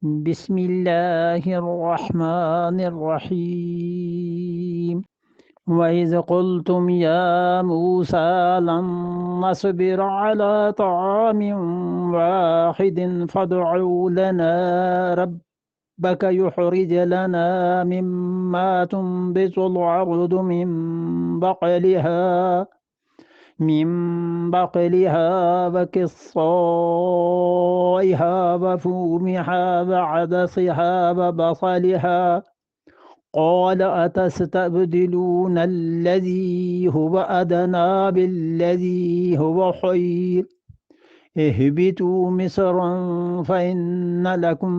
بسم الله الرحمن الرحيم وإذ قلتم يا موسى لن نصبر على طعام واحد فادع لنا ربك يخرج لنا مما تنبت الأرض من بقلها وقصائها وفومها وعدسها وبصلها قال أتستبدلون الذي هو أدنى بالذي هو خير اهبطوا مصرا فإن لكم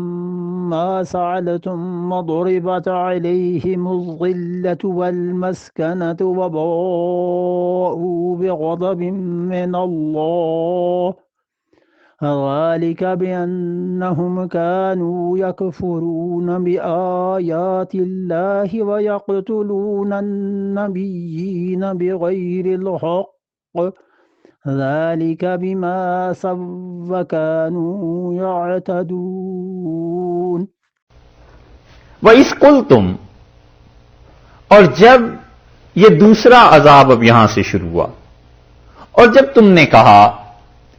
ما سألتم وضربت عليهم الذلة والمسكنة وباءوا بغضب من الله ذلك بأنهم كانوا يكفرون بآيات الله ويقتلون النبيين بغير الحق ذلك بما عصوا وكانوا يعتدون وَإِذْ قُلْتُمْ، اور جب یہ دوسرا عذاب اب یہاں سے شروع ہوا، اور جب تم نے کہا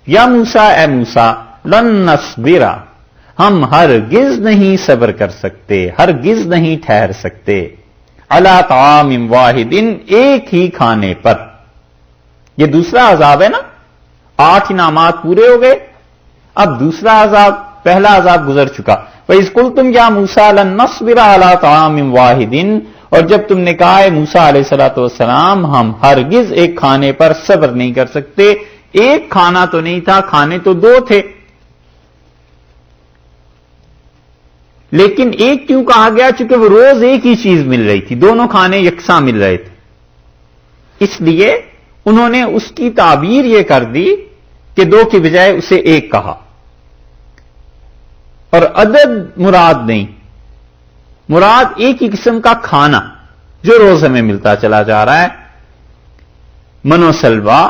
یا موسیٰ، اے موسیٰ، لن نصبر، ہم ہرگز نہیں صبر کر سکتے، ہرگز نہیں ٹھہر سکتے، علی طعام واحد، ایک ہی کھانے پر۔ یہ دوسرا عذاب ہے نا، 8 انعامات پورے ہو گئے، اب دوسرا عذاب، پہلا عذاب گزر چکا۔ وَإِذْ قُلْتُمْ يَا مُوسَىٰ لَن نَّصْبِرَ عَلَىٰ طَعَامٍ وَاحِدٍ، اور جب تم نے کہا ہے موسیٰ علیہ السلام ہم ہرگز ایک کھانے پر صبر نہیں کر سکتے، ایک کھانا تو نہیں تھا، کھانے تو 2 تھے، لیکن ایک کیوں کہا گیا؟ چونکہ وہ روز ایک ہی چیز مل رہی تھی، دونوں کھانے یکساں مل رہے تھے، اس لیے انہوں نے اس کی تعبیر یہ کر دی کہ 2 کی بجائے اسے 1 کہا، اور عدد مراد نہیں، مراد ایک ہی قسم کا کھانا جو روز ہمیں ملتا چلا جا رہا ہے، من و سلوا،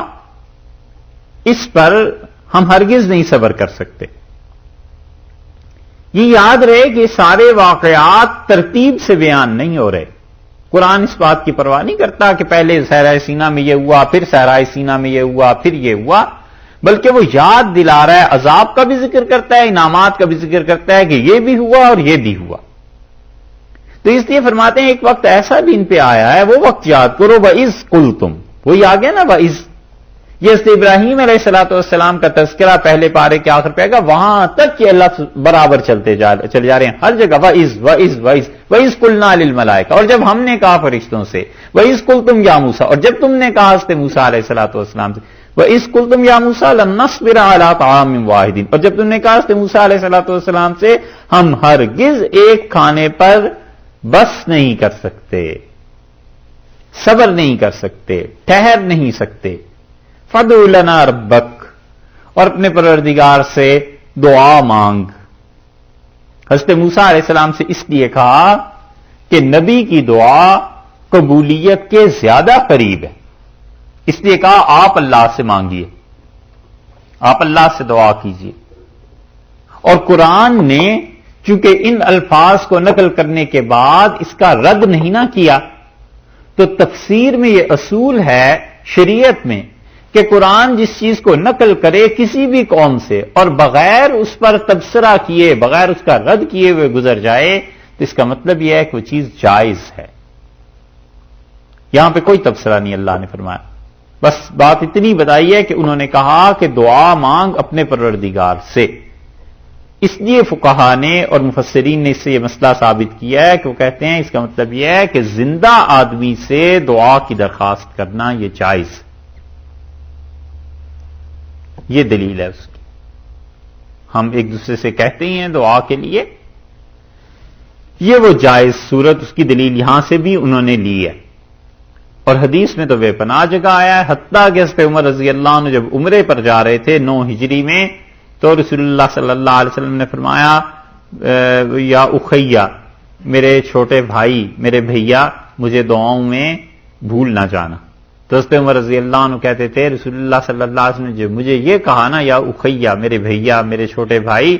اس پر ہم ہرگز نہیں صبر کر سکتے۔ یہ یاد رہے کہ یہ سارے واقعات ترتیب سے بیان نہیں ہو رہے، قرآن اس بات کی پرواہ نہیں کرتا کہ پہلے صحرائے سینا میں یہ ہوا، پھر صحرائے سینا میں یہ ہوا، پھر یہ ہوا، بلکہ وہ یاد دلا رہا ہے، عذاب کا بھی ذکر کرتا ہے، انعامات کا بھی ذکر کرتا ہے کہ یہ بھی ہوا اور یہ بھی ہوا۔ تو اس لیے فرماتے ہیں ایک وقت ایسا بھی ان پہ آیا ہے، وہ وقت یاد کرو، وَإِذْ قُلْتُمْ، وہی آ گیا نا وَإِذْ، یہ حضرت ابراہیم علیہ السلام کا تذکرہ پہلے پارے کے آخر پہ آئے گا، وہاں تک کہ اللہ برابر چلے جا رہے ہیں، ہر جگہ وَإِذْ وَإِذْ وَإِذْ وَإِذْ قُلْنَا لِلْمَلَائِكَةِ، اور جب ہم نے کہا فرشتوں سے، وَإِذْ قُلْتُمْ يَا مُوسَىٰ، اور جب تم نے کہا حضرت موسیٰ علیہ السلام سے، وَإِذْ قُلْتُمْ يَا مُوسَىٰ لَن نَّصْبِرَ عَلَىٰ طَعَامٍ وَاحِدٍ، اور جب تم نے کہا حضرت موسیٰ علیہ السلام سے ہم ہرگز ایک کھانے پر بس نہیں کر سکتے، صبر نہیں کر سکتے، ٹھہر نہیں سکتے، فَادْعُ لَنَا رَبَّكَ، اور اپنے پروردگار سے دعا مانگ۔ حضرت موسیٰ علیہ السلام سے اس لیے کہا کہ نبی کی دعا قبولیت کے زیادہ قریب ہے، اس لیے کہا آپ اللہ سے مانگیے، آپ اللہ سے دعا کیجیے۔ اور قرآن نے چونکہ ان الفاظ کو نقل کرنے کے بعد اس کا رد نہیں نہ کیا، تو تفسیر میں یہ اصول ہے شریعت میں کہ قرآن جس چیز کو نقل کرے کسی بھی قوم سے اور بغیر اس پر تبصرہ کیے، بغیر اس کا رد کیے ہوئے گزر جائے، تو اس کا مطلب یہ ہے کہ وہ چیز جائز ہے۔ یہاں پہ کوئی تبصرہ نہیں اللہ نے فرمایا، بس بات اتنی بتائی ہے کہ انہوں نے کہا کہ دعا مانگ اپنے پروردگار سے۔ اس لیے فقہا نے اور مفسرین نے اس سے یہ مسئلہ ثابت کیا ہے کہ وہ کہتے ہیں اس کا مطلب یہ ہے کہ زندہ آدمی سے دعا کی درخواست کرنا یہ جائز، یہ دلیل ہے اس کی۔ ہم ایک دوسرے سے کہتے ہی ہیں دعا کے لیے، یہ وہ جائز صورت، اس کی دلیل یہاں سے بھی انہوں نے لی ہے، اور حدیث میں تو بے پناہ جگہ آیا ہے، حتیٰ کہ حضرت عمر رضی اللہ عنہ جب عمرے پر جا رہے تھے 9 ہجری میں، تو رسول اللہ صلی اللہ علیہ وسلم نے فرمایا یا اخیہ، میرے چھوٹے بھائی، میرے بھیا، مجھے دعاؤں میں بھول نہ جانا۔ تو حضرت عمر رضی اللہ عنہ کہتے تھے رسول اللہ صلی اللہ علیہ وسلم نے جب مجھے یہ کہا نا یا اخیہ، میرے بھیا، میرے چھوٹے بھائی،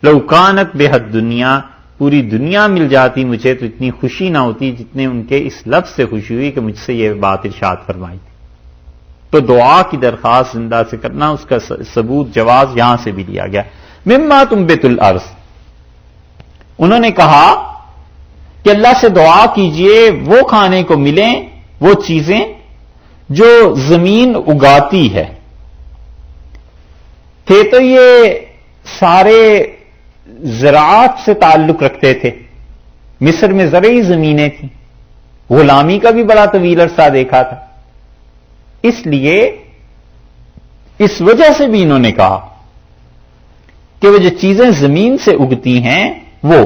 لو کانت بحد دنیا، پوری دنیا مل جاتی مجھے تو اتنی خوشی نہ ہوتی جتنے ان کے اس لفظ سے خوشی ہوئی کہ مجھ سے یہ بات ارشاد فرمائی تھی. تو دعا کی درخواست زندہ سے کرنا، اس کا ثبوت جواز یہاں سے بھی لیا گیا. مما تنبت الارض، انہوں نے کہا کہ اللہ سے دعا کیجئے وہ کھانے کو ملیں، وہ چیزیں جو زمین اگاتی ہے. تھے تو یہ سارے زراعت سے تعلق رکھتے تھے. مصر میں زرعی زمینیں تھیں، غلامی کا بھی بڑا طویل عرصہ دیکھا تھا. اس لیے اس وجہ سے بھی انہوں نے کہا کہ وہ جو چیزیں زمین سے اگتی ہیں وہ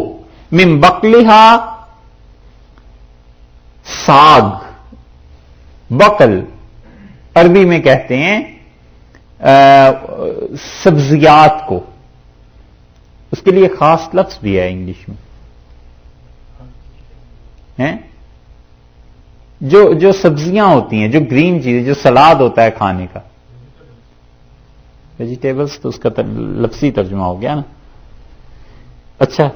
من بقلہا، ساگ، بقل عربی میں کہتے ہیں سبزیات کو، اس کے لیے خاص لفظ بھی ہے انگلش میں، جو سبزیاں ہوتی ہیں، جو گرین چیزیں، جو سلاد ہوتا ہے کھانے کا، ویجیٹیبلز تو اس کا لفظی ترجمہ ہو گیا نا. اچھا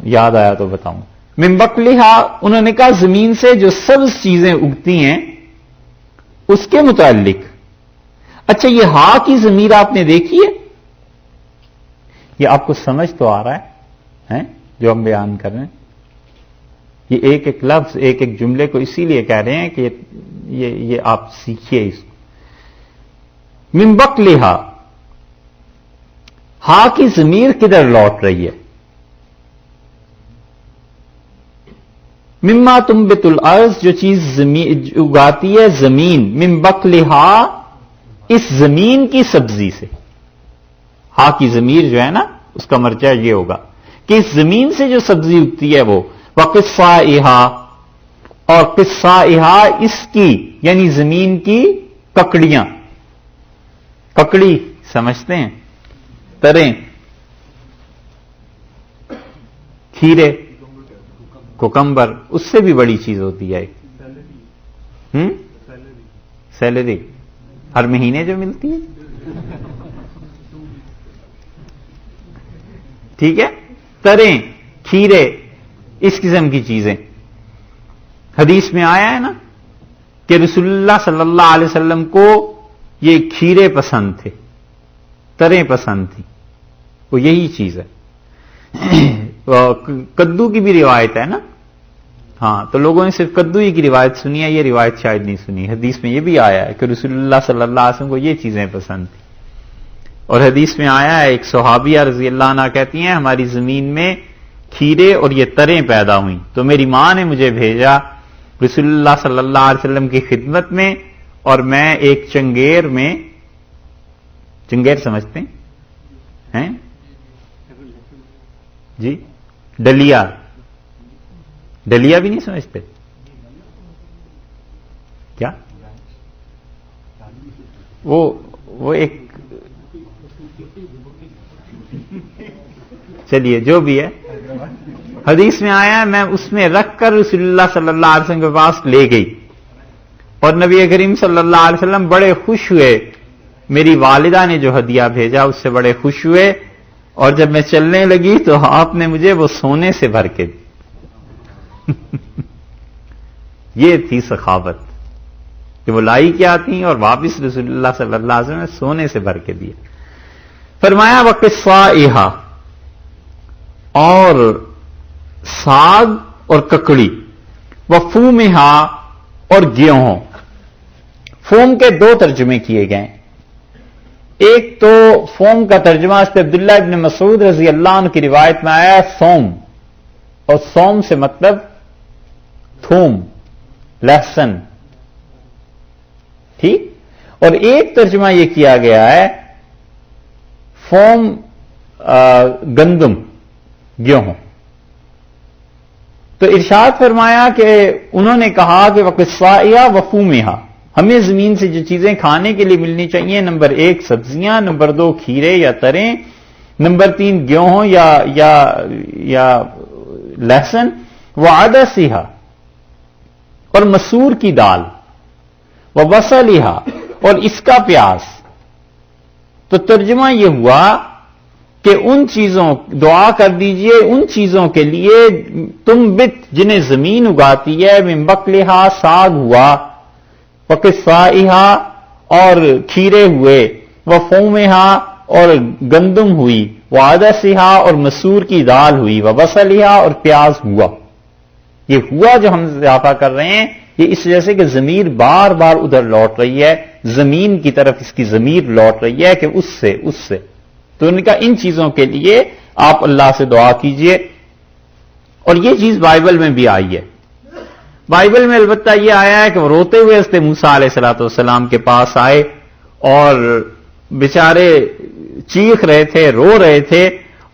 یاد آیا تو بتاؤں. من بقلہا، انہوں نے کہا زمین سے جو سبز چیزیں اگتی ہیں اس کے متعلق. اچھا یہ ہا کی ضمیر آپ نے دیکھی ہے؟ یہ آپ کو سمجھ تو آ رہا ہے جو ہم بیان کر رہے ہیں؟ یہ ایک ایک لفظ، ایک ایک جملے کو اسی لیے کہہ رہے ہیں کہ یہ آپ سیکھیے اس کو. من بقلہا، ہا کی ضمیر کدھر لوٹ رہی ہے؟ مما تنبت الارض، جو چیز اگاتی ہے زمین، من بقلہا، اس زمین کی سبزی سے. ہا کی ضمیر جو ہے نا اس کا مرجع یہ ہوگا کہ اس زمین سے جو سبزی اگتی ہے وہ. وقصائہا، اور قصائہا اس کی یعنی زمین کی ککڑیاں. ککڑی سمجھتے ہیں؟ تریں، کھیرے، کوکمبر، اس سے بھی بڑی چیز ہوتی ہے سیلری، ہر مہینے جو ملتی ہے. ٹھیک ہے، تریں، کھیرے، اس قسم کی چیزیں. حدیث میں آیا ہے نا کہ رسول اللہ صلی اللہ علیہ وسلم کو یہ کھیرے پسند تھے، تریں پسند تھی، وہ یہی چیز ہے. کدو کی بھی روایت ہے نا. ہاں تو لوگوں نے صرف کدو ہی کی روایت سنی ہے، یہ روایت شاید نہیں سنی. حدیث میں یہ بھی آیا ہے کہ رسول اللہ صلی اللہ علیہ وسلم کو یہ چیزیں پسند تھیں. اور حدیث میں آیا ہے ایک صحابیہ رضی اللہ عنہ کہتی ہیں ہماری زمین میں کھیرے اور یہ تریں پیدا ہوئیں تو میری ماں نے مجھے بھیجا رسول اللہ صلی اللہ علیہ وسلم کی خدمت میں، اور میں ایک چنگیر میں، چنگیر سمجھتے ہیں جی؟ ڈلیا، ڈلیا بھی نہیں سمجھتے کیا؟ وہ ایک، چلیے جو بھی ہے، حدیث میں آیا میں اس میں رکھ کر رسول اللہ صلی اللہ علیہ وسلم کے پاس لے گئی، اور نبی کریم صلی اللہ علیہ وسلم بڑے خوش ہوئے. میری والدہ نے جو ہدیہ بھیجا اس سے بڑے خوش ہوئے، اور جب میں چلنے لگی تو آپ نے مجھے وہ سونے سے بھر کے دی. یہ تھی سخاوت کہ وہ لائی کیا تھی اور واپس رسول اللہ صلی اللہ علیہ وسلم نے سونے سے بھر کے دیا. فرمایا وقصائہا، اور ساگ اور ککڑی، وفومہا، اور گیہوں. فوم کے دو ترجمے کیے گئے. ایک تو فوم کا ترجمہ اس پہ عبداللہ ابن مسعود رضی اللہ عنہ کی روایت میں آیا ہے سوم، اور سوم سے مطلب تھوم، لہسن. ٹھیک. اور ایک ترجمہ یہ کیا گیا ہے فوم گندم، گیہوں. تو ارشاد فرمایا کہ انہوں نے کہا کہ وقصائہا وفومہا، ہمیں زمین سے جو چیزیں کھانے کے لیے ملنی چاہیے، نمبر 1 سبزیاں، نمبر 2 کھیرے یا تریں، نمبر 3 گیہوں یا لہسن، وعدسہا، اور مسور کی دال، وبصلہا، اور اس کا پیاز. تو ترجمہ یہ ہوا کہ کہ ان چیزوں دعا کر دیجئے ان چیزوں کے لیے تم بت جنہیں زمین اگاتی ہے، من بقلہا ساگ ہوا، وقصائہا اور کھیرے ہوئے، وفومہا اور گندم ہوئی، وعدسہا اور مسور کی دال ہوئی، وبصلہا اور پیاز ہوا۔ یہ ہوا جو ہم اضافہ کر رہے ہیں یہ اس وجہ سے کہ ضمیر بار بار ادھر لوٹ رہی ہے، زمین کی طرف اس کی ضمیر لوٹ رہی ہے کہ اس سے تو ان کا ان چیزوں کے لیے آپ اللہ سے دعا کیجئے۔ اور یہ چیز بائبل میں بھی آئی ہے۔ بائبل میں البتہ یہ آیا ہے کہ وہ روتے ہوئے حضرت موسیٰ علیہ الصلوۃ والسلام کے پاس آئے اور بیچارے چیخ رہے تھے، رو رہے تھے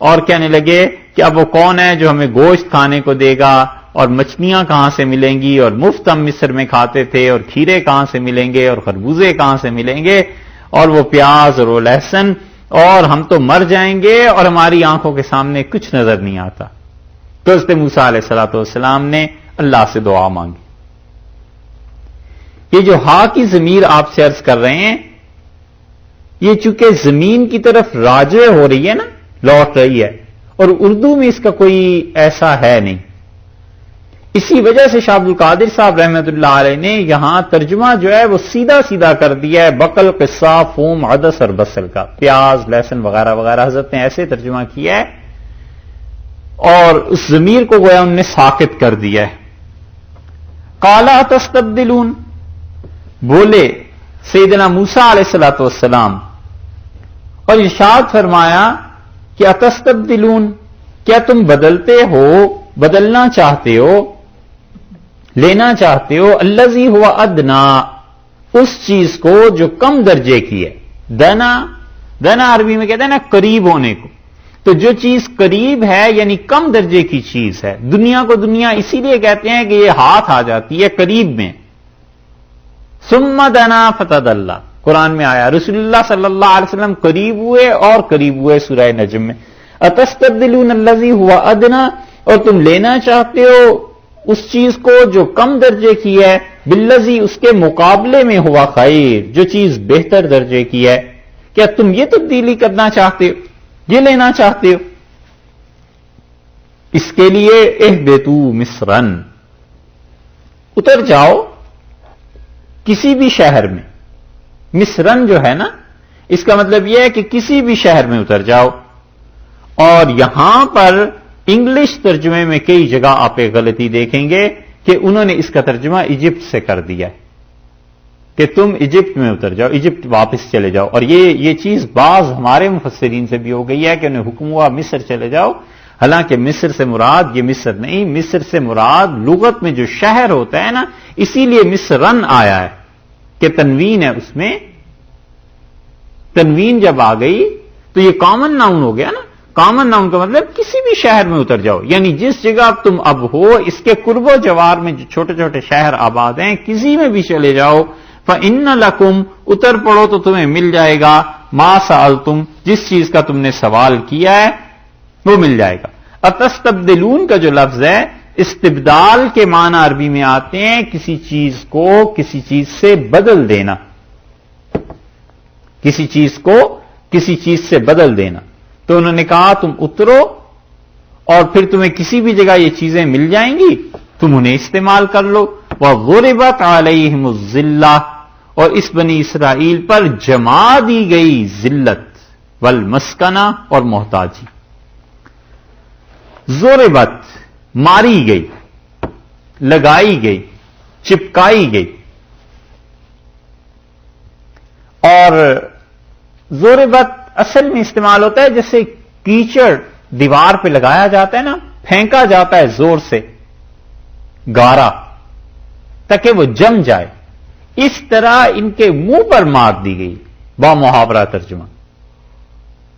اور کہنے لگے کہ اب وہ کون ہے جو ہمیں گوشت کھانے کو دے گا، اور مچھلیاں کہاں سے ملیں گی، اور مفت ہم مصر میں کھاتے تھے، اور کھیرے کہاں سے ملیں گے، اور خربوزے کہاں سے ملیں گے، اور وہ پیاز اور وہ لہسن، اور ہم تو مر جائیں گے اور ہماری آنکھوں کے سامنے کچھ نظر نہیں آتا۔ تو حضرت موسیٰ علیہ الصلوۃ والسلام نے اللہ سے دعا مانگی۔ یہ جو ہا کی ضمیر آپ سے عرض کر رہے ہیں یہ چونکہ زمین کی طرف راجع ہو رہی ہے نا، لوٹ رہی ہے، اور اردو میں اس کا کوئی ایسا ہے نہیں، اسی وجہ سے شاہ عبد القادر صاحب رحمۃ اللہ علیہ نے یہاں ترجمہ جو ہے وہ سیدھا سیدھا کر دیا ہے، بقل، قصہ، فوم، عدس اور بصل کا، پیاز، لہسن وغیرہ وغیرہ حضرت نے ایسے ترجمہ کیا ہے، اور اس ضمیر کو گویا ان نے ساکت کر دیا ہے۔ قال تستبدلون، بولے سیدنا موسیٰ علیہ الصلوۃ والسلام اور ارشاد فرمایا کہ اتستبدلون، کیا تم بدلتے ہو، بدلنا چاہتے ہو، لینا چاہتے ہو، الذی ہوا ادنا، اس چیز کو جو کم درجے کی ہے۔ دنا عربی میں کہتے ہیں نا قریب ہونے کو، تو جو چیز قریب ہے یعنی کم درجے کی چیز ہے۔ دنیا کو دنیا اسی لیے کہتے ہیں کہ یہ ہاتھ آ جاتی ہے قریب میں۔ ثم دنا فتدلی، قرآن میں آیا رسول اللہ صلی اللہ علیہ وسلم قریب ہوئے اور قریب ہوئے سورہ نجم میں۔ اتستبدلون الذی ہوا ادنا، اور تم لینا چاہتے ہو اس چیز کو جو کم درجے کی ہے، بالذی، اس کے مقابلے میں ہوا خیر، جو چیز بہتر درجے کی ہے۔ کیا تم یہ تبدیلی کرنا چاہتے ہو، یہ لینا چاہتے ہو؟ اس کے لیے اہبطوا مصرن، اتر جاؤ کسی بھی شہر میں۔ مصرن جو ہے نا اس کا مطلب یہ ہے کہ کسی بھی شہر میں اتر جاؤ، اور یہاں پر انگلش ترجمے میں کئی جگہ آپ ایک غلطی دیکھیں گے کہ انہوں نے اس کا ترجمہ ایجپٹ سے کر دیا ہے کہ تم ایجپٹ میں اتر جاؤ، ایجپٹ واپس چلے جاؤ، اور یہ چیز بعض ہمارے مفسرین سے بھی ہو گئی ہے کہ انہیں حکم ہوا مصر چلے جاؤ، حالانکہ مصر سے مراد یہ مصر نہیں، مصر سے مراد لغت میں جو شہر ہوتا ہے نا، اسی لیے مصرن آیا ہے کہ تنوین ہے، اس میں تنوین جب آ گئی تو یہ کامن ناؤن ہو گیا نا۔ کامن ناؤن کا مطلب کسی بھی شہر میں اتر جاؤ، یعنی جس جگہ تم اب ہو اس کے قرب و جوار میں جو چھوٹے چھوٹے شہر آباد ہیں کسی میں بھی چلے جاؤ، فَإِنَّ لَكُمْ، اتر پڑو تو تمہیں مل جائے گا، مَا سَأَلْتُمْ، جس چیز کا تم نے سوال کیا ہے وہ مل جائے گا۔ اتستبدلون کا جو لفظ ہے استبدال کے معنی عربی میں آتے ہیں کسی چیز کو کسی چیز سے بدل دینا، کسی چیز کو کسی چیز سے بدل دینا۔ تو انہوں نے کہا تم اترو اور پھر تمہیں کسی بھی جگہ یہ چیزیں مل جائیں گی، تم انہیں استعمال کر لو۔ وَضُرِبَتْ عَلَيْهِمُ الذِّلَّةُ، اور اس بنی اسرائیل پر جما دی گئی ذلت، والمسکنہ اور محتاجی۔ ضربت، ماری گئی، لگائی گئی، چپکائی گئی، اور ضربت اصل میں استعمال ہوتا ہے جیسے کیچڑ دیوار پہ لگایا جاتا ہے نا، پھینکا جاتا ہے زور سے گارا تاکہ وہ جم جائے، اس طرح ان کے منہ پر مار دی گئی، با محاورہ ترجمہ۔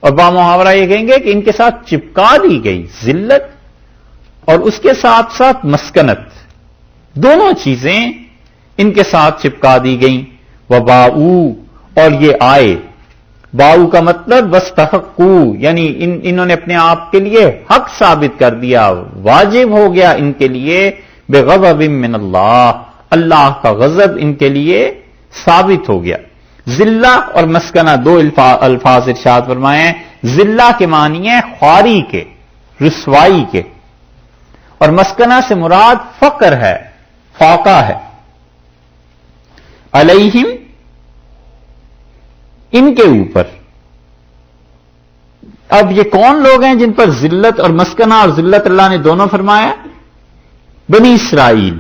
اور با محاورہ یہ کہیں گے کہ ان کے ساتھ چپکا دی گئی ذلت اور اس کے ساتھ ساتھ مسکنت، دونوں چیزیں ان کے ساتھ چپکا دی گئیں۔ وباؤ، اور یہ آئے، باؤ کا مطلب واستحقوا، یعنی انہوں نے اپنے آپ کے لیے حق ثابت کر دیا، واجب ہو گیا ان کے لیے، بغضب من اللہ، اللہ کا غضب ان کے لیے ثابت ہو گیا۔ ذلہ اور مسکنہ دو الفاظ ارشاد فرمائے ہیں، ذلہ کے معنی ہے خواری کے، رسوائی کے، اور مسکنہ سے مراد فقر ہے، فاقہ ہے۔ علیہم، ان کے اوپر۔ اب یہ کون لوگ ہیں جن پر ذلت اور مسکنہ اور ذلت اللہ نے دونوں فرمایا؟ بنی اسرائیل۔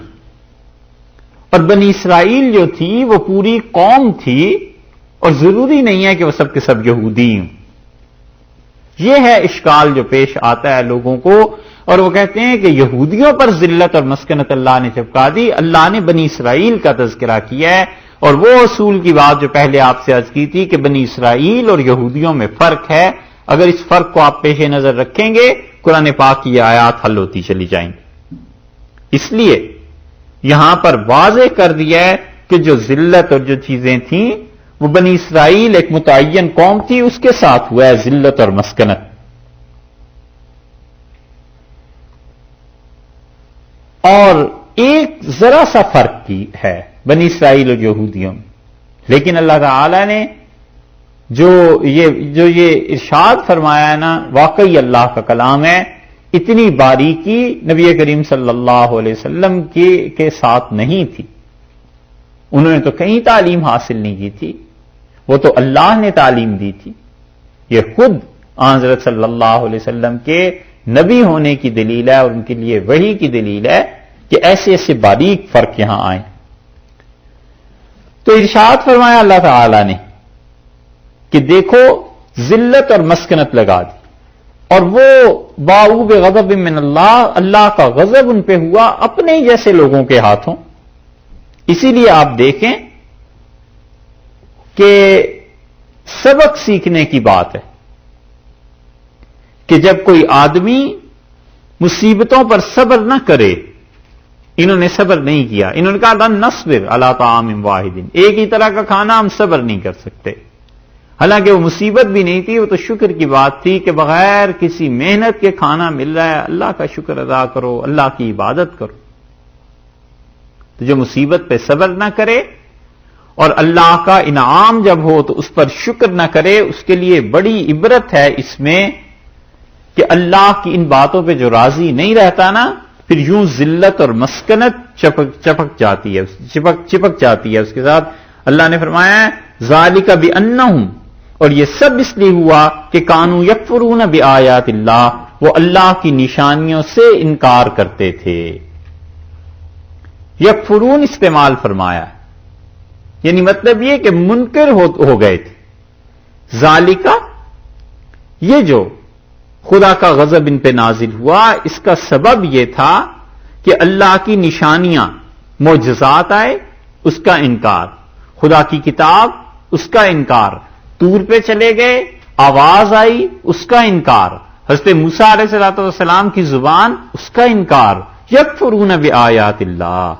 اور بنی اسرائیل جو تھی وہ پوری قوم تھی، اور ضروری نہیں ہے کہ وہ سب کے سب یہودی ہوں۔ یہ ہے اشکال جو پیش آتا ہے لوگوں کو، اور وہ کہتے ہیں کہ یہودیوں پر ذلت اور مسکنت اللہ نے چپکا دی، اللہ نے بنی اسرائیل کا تذکرہ کیا ہے۔ اور وہ اصول کی بات جو پہلے آپ سے عرض کی تھی کہ بنی اسرائیل اور یہودیوں میں فرق ہے، اگر اس فرق کو آپ پیش نظر رکھیں گے قرآن پاک کی یہ آیات حل ہوتی چلی جائیں گی۔ اس لیے یہاں پر واضح کر دیا ہے کہ جو ذلت اور جو چیزیں تھیں وہ بنی اسرائیل ایک متعین قوم تھی، اس کے ساتھ ہوا ہے ذلت اور مسکنت۔ اور ایک ذرا سا فرق کی ہے بنی اسرائیل اور یہودیوں میں، لیکن اللہ تعالی نے جو یہ ارشاد فرمایا ہے نا، واقعی اللہ کا کلام ہے۔ اتنی باریکی نبی کریم صلی اللہ علیہ وسلم کے ساتھ نہیں تھی، انہوں نے تو کہیں تعلیم حاصل نہیں کی تھی، وہ تو اللہ نے تعلیم دی تھی۔ یہ خود حضرت صلی اللہ علیہ وسلم کے نبی ہونے کی دلیل ہے، اور ان کے لیے وحی کی دلیل ہے کہ ایسے ایسے باریک فرق یہاں آئے۔ تو ارشاد فرمایا اللہ تعالی نے کہ دیکھو ذلت اور مسکنت لگا دی، اور وہ باؤ بغضب من اللہ، اللہ کا غضب ان پہ ہوا اپنے ہی جیسے لوگوں کے ہاتھوں۔ اسی لیے آپ دیکھیں کہ سبق سیکھنے کی بات ہے کہ جب کوئی آدمی مصیبتوں پر صبر نہ کرے، انہوں نے صبر نہیں کیا، انہوں نے کہا لن نصبر علی طعام واحد، ایک ہی طرح کا کھانا ہم صبر نہیں کر سکتے۔ حالانکہ وہ مصیبت بھی نہیں تھی، وہ تو شکر کی بات تھی کہ بغیر کسی محنت کے کھانا مل رہا ہے، اللہ کا شکر ادا کرو، اللہ کی عبادت کرو۔ تو جو مصیبت پہ صبر نہ کرے اور اللہ کا انعام جب ہو تو اس پر شکر نہ کرے، اس کے لیے بڑی عبرت ہے اس میں کہ اللہ کی ان باتوں پہ جو راضی نہیں رہتا نا، پھر یوں ذلت اور مسکنت چپک جاتی ہے، چپک جاتی ہے اس کے ساتھ۔ اللہ نے فرمایا ہے ذالک بانہم، اور یہ سب اس لیے ہوا کہ کانوا یکفرون بآیات اللہ، وہ اللہ کی نشانیوں سے انکار کرتے تھے۔ یکفرون استعمال فرمایا، یعنی مطلب یہ کہ منکر ہو گئے تھے۔ ذالکہ، یہ جو خدا کا غضب ان پہ نازل ہوا، اس کا سبب یہ تھا کہ اللہ کی نشانیاں، معجزات آئے، اس کا انکار، خدا کی کتاب، اس کا انکار، طور پہ چلے گئے، آواز آئی، اس کا انکار، حضرت موسیٰ علیہ السلام کی زبان، اس کا انکار۔ یکفرون بآیات اللہ،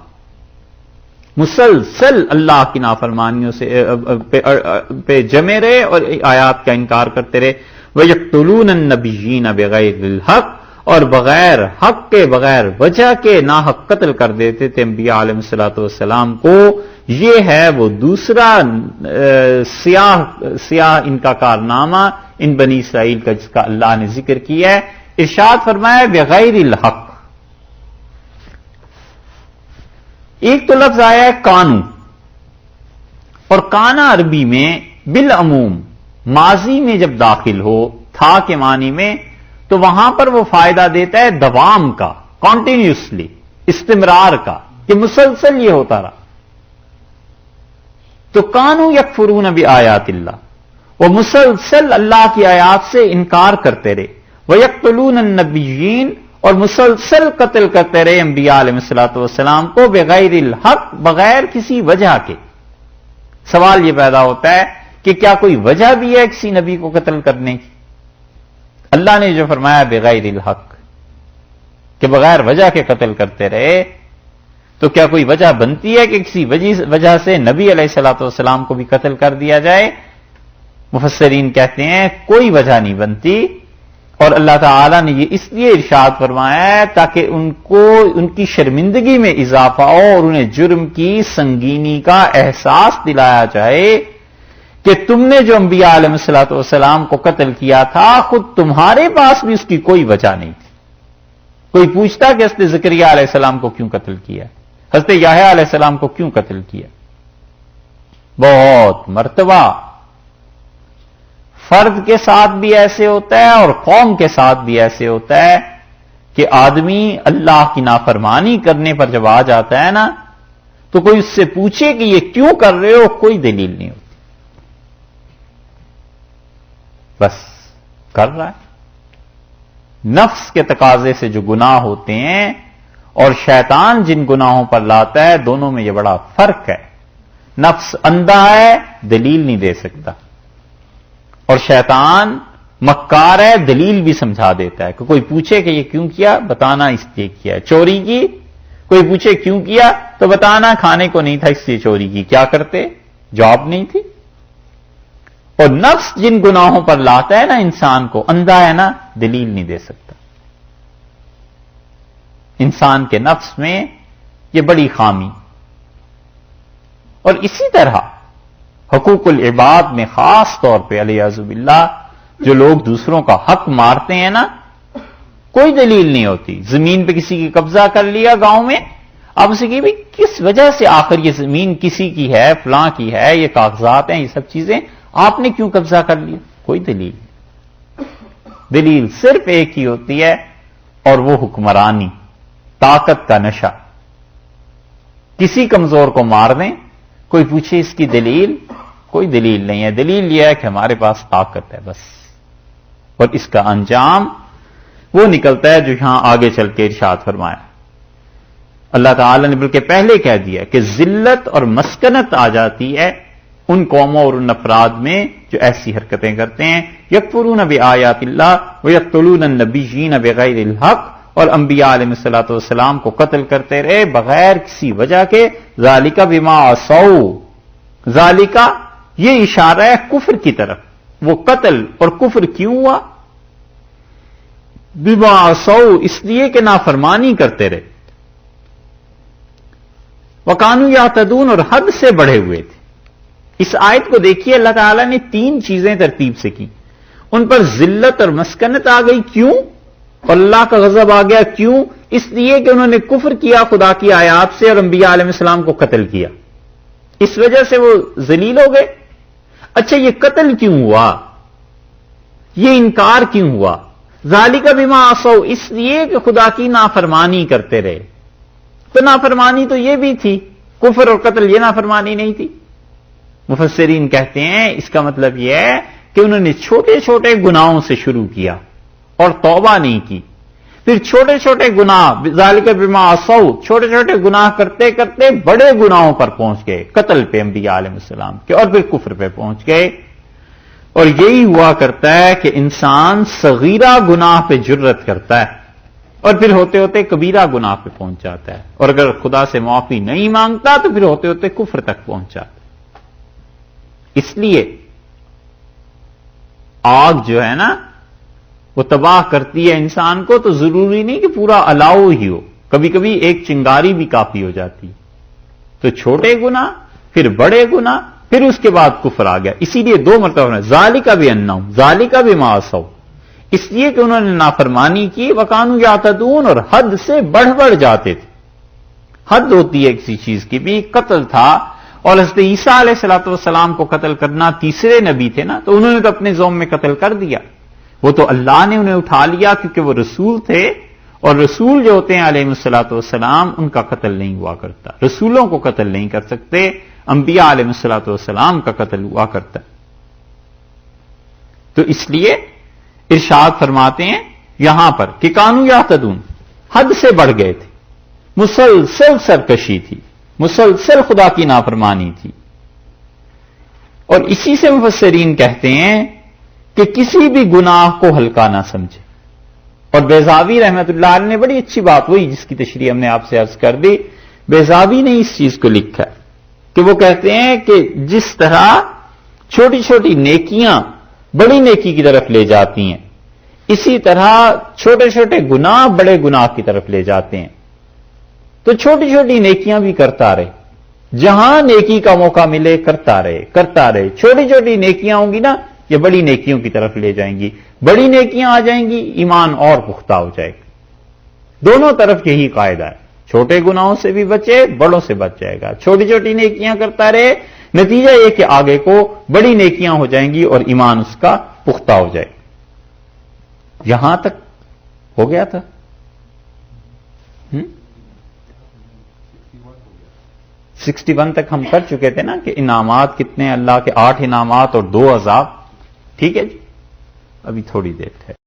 مسلسل اللہ کی نافرمانیوں سے پہ جمے رہے اور آیات کا انکار کرتے رہے۔ وَيَقْتُلُونَ النَّبِيِّينَ بِغَيْرِ الْحَقِّ، اور بغیر حق کے، بغیر وجہ کے ناحق قتل کر دیتے تھے انبیاء علیہ السلام کو۔ یہ ہے وہ دوسرا سیاہ ان کا کارنامہ ان بنی اسرائیل کا، جس کا اللہ نے ذکر کیا ہے۔ ارشاد فرمایا بغیر الحق۔ ایک تو لفظ آیا ہے کانو، اور کانا عربی میں بالعموم ماضی میں جب داخل ہو تھا کے معنی میں، تو وہاں پر وہ فائدہ دیتا ہے دوام کا، کانٹینیوسلی، استمرار کا، کہ مسلسل یہ ہوتا رہا۔ تو کانو یکفرون بآیات اللہ، وہ مسلسل اللہ کی آیات سے انکار کرتے رہے۔ وَيَقْتُلُونَ النَّبِيِّينَ، اور مسلسل قتل کرتے رہے انبیاء علیہ السلام کو بغیر الحق، بغیر کسی وجہ کے۔ سوال یہ پیدا ہوتا ہے کہ کیا کوئی وجہ بھی ہے کسی نبی کو قتل کرنے کی؟ اللہ نے جو فرمایا بغیر الحق کہ بغیر وجہ کے قتل کرتے رہے، تو کیا کوئی وجہ بنتی ہے کہ کسی وجہ سے نبی علیہ السلام کو بھی قتل کر دیا جائے؟ مفسرین کہتے ہیں کوئی وجہ نہیں بنتی، اور اللہ تعالی نے یہ اس لیے ارشاد فرمایا ہے تاکہ ان کی شرمندگی میں اضافہ ہو اور انہیں جرم کی سنگینی کا احساس دلایا جائے کہ تم نے جو انبیاء علیہ الصلوۃ والسلام کو قتل کیا تھا خود تمہارے پاس بھی اس کی کوئی وجہ نہیں تھی. کوئی پوچھتا کہ حضرت زکریا علیہ السلام کو کیوں قتل کیا، حضرت یحییٰ علیہ السلام کو کیوں قتل کیا؟ بہت مرتبہ فرد کے ساتھ بھی ایسے ہوتا ہے اور قوم کے ساتھ بھی ایسے ہوتا ہے کہ آدمی اللہ کی نافرمانی کرنے پر جب آ جاتا ہے نا تو کوئی اس سے پوچھے کہ یہ کیوں کر رہے ہو، کوئی دلیل نہیں ہوتی، بس کر رہا ہے. نفس کے تقاضے سے جو گناہ ہوتے ہیں اور شیطان جن گناہوں پر لاتا ہے دونوں میں یہ بڑا فرق ہے. نفس اندھا ہے، دلیل نہیں دے سکتا، اور شیطان مکار ہے، دلیل بھی سمجھا دیتا ہے کہ کوئی پوچھے کہ یہ کیوں کیا، بتانا اس لیے کیا ہے. چوری کی کوئی پوچھے کیوں کیا تو بتانا کھانے کو نہیں تھا اس لیے چوری کی. کیا کرتے؟ جاب نہیں تھی. اور نفس جن گناہوں پر لاتا ہے نا انسان کو، اندھا ہے نا، دلیل نہیں دے سکتا. انسان کے نفس میں یہ بڑی خامی. اور اسی طرح حقوق العباد میں خاص طور پہ علیہ باللہ جو لوگ دوسروں کا حق مارتے ہیں نا، کوئی دلیل نہیں ہوتی. زمین پہ کسی کی قبضہ کر لیا گاؤں میں، اب اسے کہ کس وجہ سے آخر یہ زمین کسی کی ہے، فلاں کی ہے، یہ کاغذات ہیں، یہ سب چیزیں آپ نے کیوں قبضہ کر لیا؟ کوئی دلیل. دلیل صرف ایک ہی ہوتی ہے اور وہ حکمرانی، طاقت کا نشہ. کسی کمزور کو مار دیں، کوئی پوچھے اس کی دلیل، کوئی دلیل نہیں ہے. دلیل یہ ہے کہ ہمارے پاس طاقت ہے بس. اور اس کا انجام وہ نکلتا ہے جو یہاں آگے چل کے ارشاد فرمایا. اللہ تعالی نے بلکہ پہلے کہہ دیا کہ ذلت اور مسکنت آ جاتی ہے ان قوموں اور ان افراد میں جو ایسی حرکتیں کرتے ہیں. یکفرون بآیات اللہ ویقتلون النبیین بغیر الحق، اور انبیاء علیہ الصلوۃ والسلام کو قتل کرتے رہے بغیر کسی وجہ کے. ذالک بما عصوا، ذالک یہ اشارہ ہے کفر کی طرف. وہ قتل اور کفر کیوں ہوا؟ بما عصوا، اس لیے کہ نافرمانی کرتے رہے. وکانوا یعتدون، اور حد سے بڑھے ہوئے تھے. اس آیت کو دیکھیے، اللہ تعالیٰ نے 3 چیزیں ترتیب سے کی. ان پر ذلت اور مسکنت آ گئی، کیوں؟ اور اللہ کا غضب آ گیا، کیوں؟ اس لیے کہ انہوں نے کفر کیا خدا کی آیات سے اور انبیاء علیہ السلام کو قتل کیا. اس وجہ سے وہ ذلیل ہو گئے. اچھا یہ قتل کیوں ہوا؟ یہ انکار کیوں ہوا؟ ذالک بما عصوا، اس لیے کہ خدا کی نافرمانی کرتے رہے. تو نافرمانی تو یہ بھی تھی، کفر اور قتل یہ نافرمانی نہیں تھی. مفسرین کہتے ہیں اس کا مطلب یہ ہے کہ انہوں نے چھوٹے چھوٹے گناہوں سے شروع کیا اور توبہ نہیں کی. پھر چھوٹے چھوٹے گناہ، ذالک بما عصوا، چھوٹے چھوٹے گناہ کرتے کرتے بڑے گناہوں پر پہنچ گئے، قتل پہ انبیاء علیہ السلام کے، اور پھر کفر پہ پہنچ گئے. اور یہی ہوا کرتا ہے کہ انسان صغیرہ گناہ پہ جرت کرتا ہے اور پھر ہوتے ہوتے کبیرہ گناہ پہ پہنچ جاتا ہے، اور اگر خدا سے معافی نہیں مانگتا تو پھر ہوتے ہوتے کفر تک پہنچ جاتا ہے. اس لیے آگ جو ہے نا وہ تباہ کرتی ہے انسان کو، تو ضروری نہیں کہ پورا الاؤ ہی ہو، کبھی کبھی ایک چنگاری بھی کافی ہو جاتی. تو چھوٹے گناہ، پھر بڑے گناہ، پھر اس کے بعد کفر آ گیا. اسی لیے 2 مرتبہ ذالک بانہم، ذالک بما عصوا، اس لیے کہ انہوں نے نافرمانی کی. وکانوا یعتدون، اور حد سے بڑھ جاتے تھے. حد ہوتی ہے کسی چیز کی بھی. قتل تھا، اور حضرت عیسیٰ علیہ الصلوۃ والسلام کو قتل کرنا، تیسرے نبی تھے نا، تو انہوں نے تو اپنے زوم میں قتل کر دیا. وہ تو اللہ نے انہیں اٹھا لیا کیونکہ وہ رسول تھے، اور رسول جو ہوتے ہیں علیہ الصلوۃ والسلام ان کا قتل نہیں ہوا کرتا. رسولوں کو قتل نہیں کر سکتے، انبیاء علیہ الصلوۃ والسلام کا قتل ہوا کرتا. تو اس لیے ارشاد فرماتے ہیں یہاں پر کہ کانوا یعتدون، حد سے بڑھ گئے تھے، مسلسل سرکشی تھی، مسلسل خدا کی نافرمانی تھی. اور اسی سے مفسرین کہتے ہیں کہ کسی بھی گناہ کو ہلکا نہ سمجھے. اور بیضاوی رحمت اللہ علیہ نے بڑی اچھی بات، وہی جس کی تشریح ہم نے آپ سے عرض کر دی، بیضاوی نے اس چیز کو لکھا ہے کہ وہ کہتے ہیں کہ جس طرح چھوٹی چھوٹی نیکیاں بڑی نیکی کی طرف لے جاتی ہیں، اسی طرح چھوٹے چھوٹے گناہ بڑے گناہ کی طرف لے جاتے ہیں. تو چھوٹی چھوٹی نیکیاں بھی کرتا رہے، جہاں نیکی کا موقع ملے کرتا رہے. چھوٹی چھوٹی نیکیاں ہوں گی نا یہ بڑی نیکیوں کی طرف لے جائیں گی. بڑی نیکیاں آ جائیں گی ایمان اور پختہ ہو جائے گا. دونوں طرف یہی قاعدہ ہے. چھوٹے گناہوں سے بھی بچے بڑوں سے بچ جائے گا. چھوٹی چھوٹی نیکیاں کرتا رہے نتیجہ یہ کہ آگے کو بڑی نیکیاں ہو جائیں گی اور ایمان اس کا پختہ ہو جائے گا. یہاں تک ہو گیا تھا. 61 تک ہم کر چکے تھے نا کہ انعامات کتنے اللہ کے 8 انعامات اور 2 عذاب. ٹھیک ہے جی ابھی تھوڑی دیر ہے.